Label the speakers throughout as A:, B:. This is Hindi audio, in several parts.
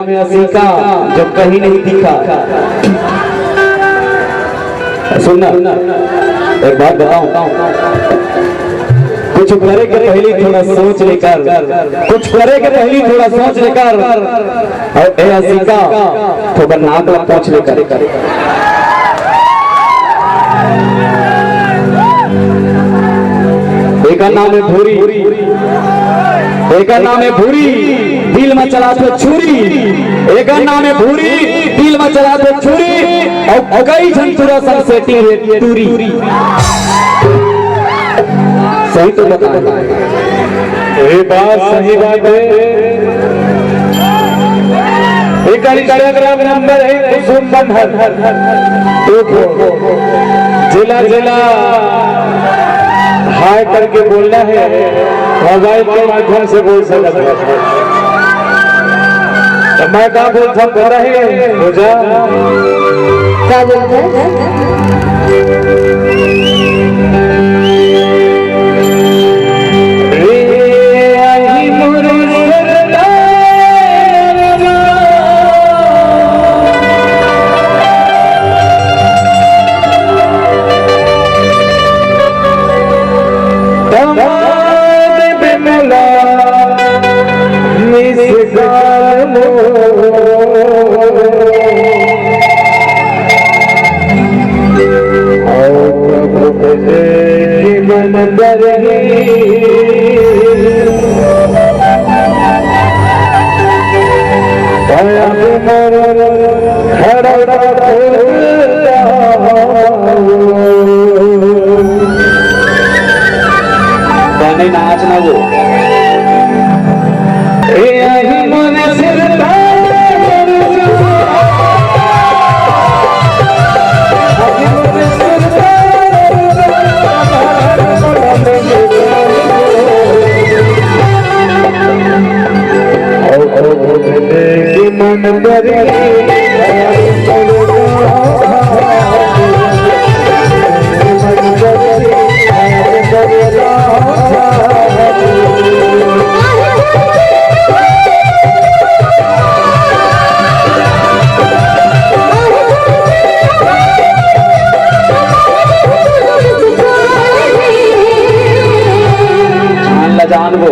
A: में सीखा जो कहीं नहीं दिखा। सुनना एक बात बताऊं, कुछ करे के पहले थोड़ा सोच लेकर, कुछ करे के पहले थोड़ा सोच लेकर, और ऐसा सीखा थोड़ा नाक ला पूछ लेकर। एक नाम है भूरी, एक नाम है भूरी, दिल में चला तो छुरी। एक नाम है भूरी, दिल में चला तो छुरी, और कई झंतुरा सब सेटिंग है टूरी। सही तो बता,
B: ये बात सही बात है। एक इंस्टाग्राम नंबर है कुसुम बंधन, जिला जिला हाय करके बोलना है, मोबाइल के माध्यम से बोल सकता है। तो मैं क्या बोलता हूँ पता है मुझे
C: क्या बोलते हैं?
A: गाने नाचना वो जान वो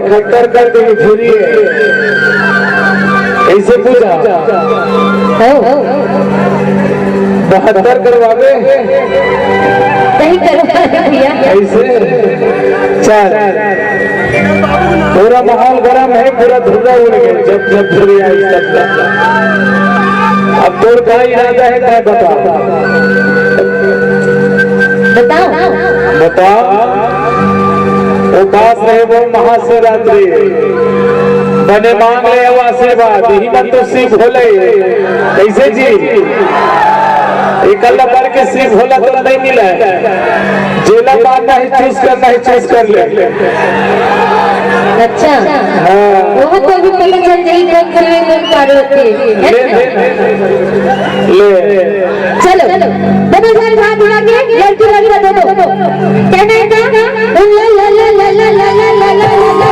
B: 71 कर दी फ्री है, ऐसे पूछा 72 करवावे
C: नहीं करवा भैया।
B: ऐसे चल, पूरा माहौल गरम है, पूरा धुआं उड़ गया जब जब फ्री आई तब। अब तोर का इरादा है क्या बता
C: बताओ
B: बता। उपास है वो महाशिवरात्रि, बने मांग ले अब आशीर्वाद, यही मन तो सिर्फ भोले कैसे जी इकल्ला पढ़ के सिर्फ भोला तो नहीं मिला है, जेला मानना है चूज करना है चूज कर ले।
C: अच्छा वो तो भी पता चल जाएगी कौन करवे कौन पार्वती है
B: ले
C: चलो दोनों जन हाथ उठा के लड़की लड़का दो कहना है ना ला ला ला ला ला ला ला ला ला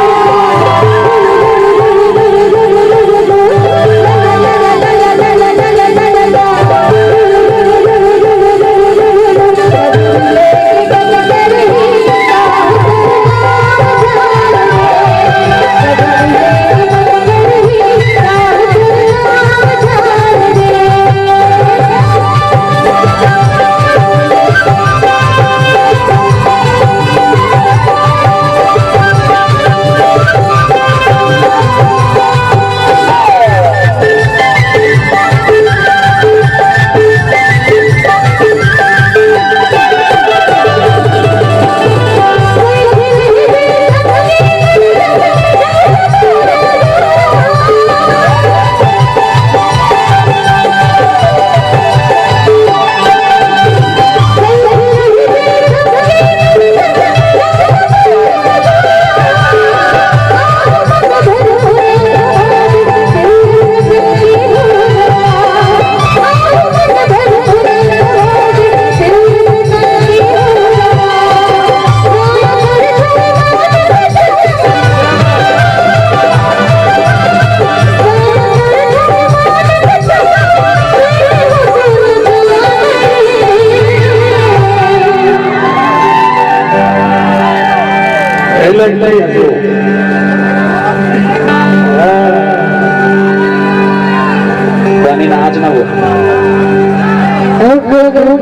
A: बनी ना आज ना वो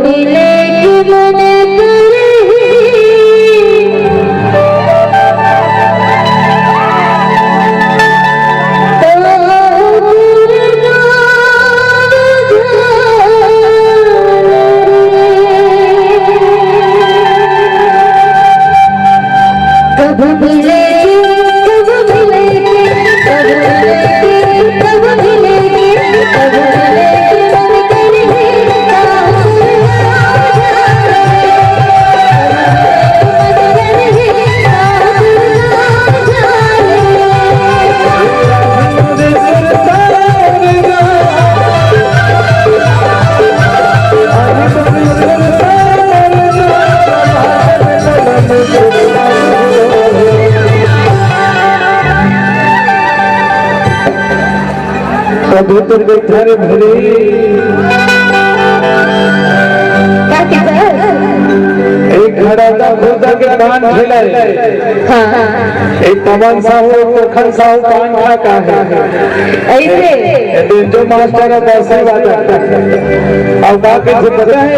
C: मिले कि मन
B: कबूतर बैठा रे भरी एक खड़ा था खुदा के कान खिलाए, एक पवन साहू लखन साहू कान खा का है ऐसे जो मास्टर है वैसे बात है। अब बाकी से पता है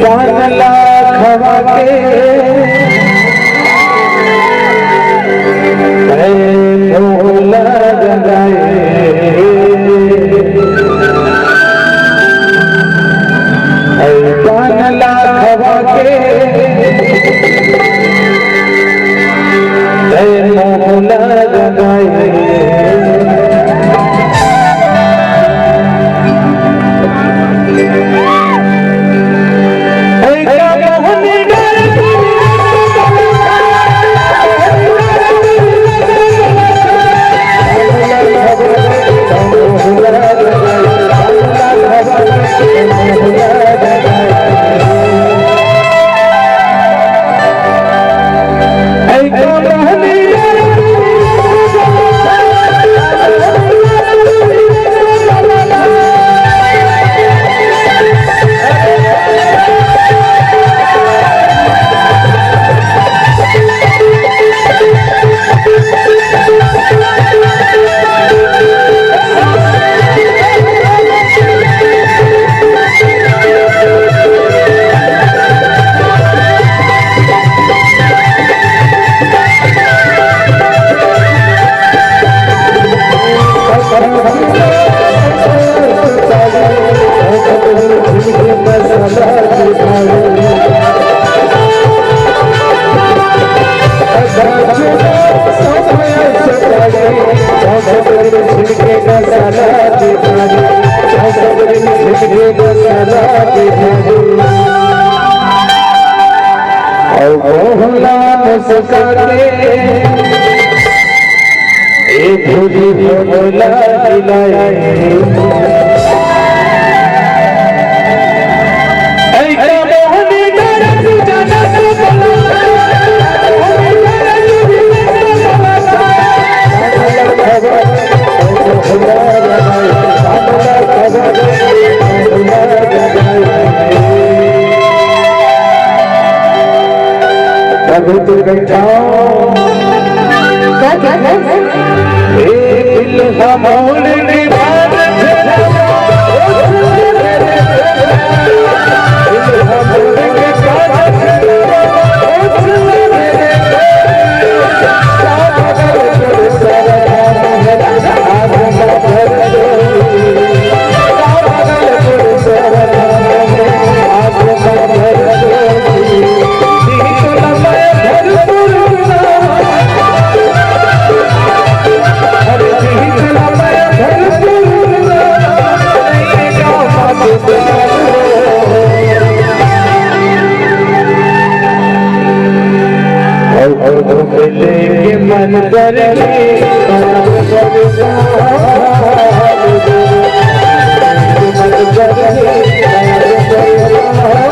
B: पान लाख हवा के भोला पान लाख के भोला जगाए छिड़के मसाला बैठा दिल हमोल निभान के मन कर मन कर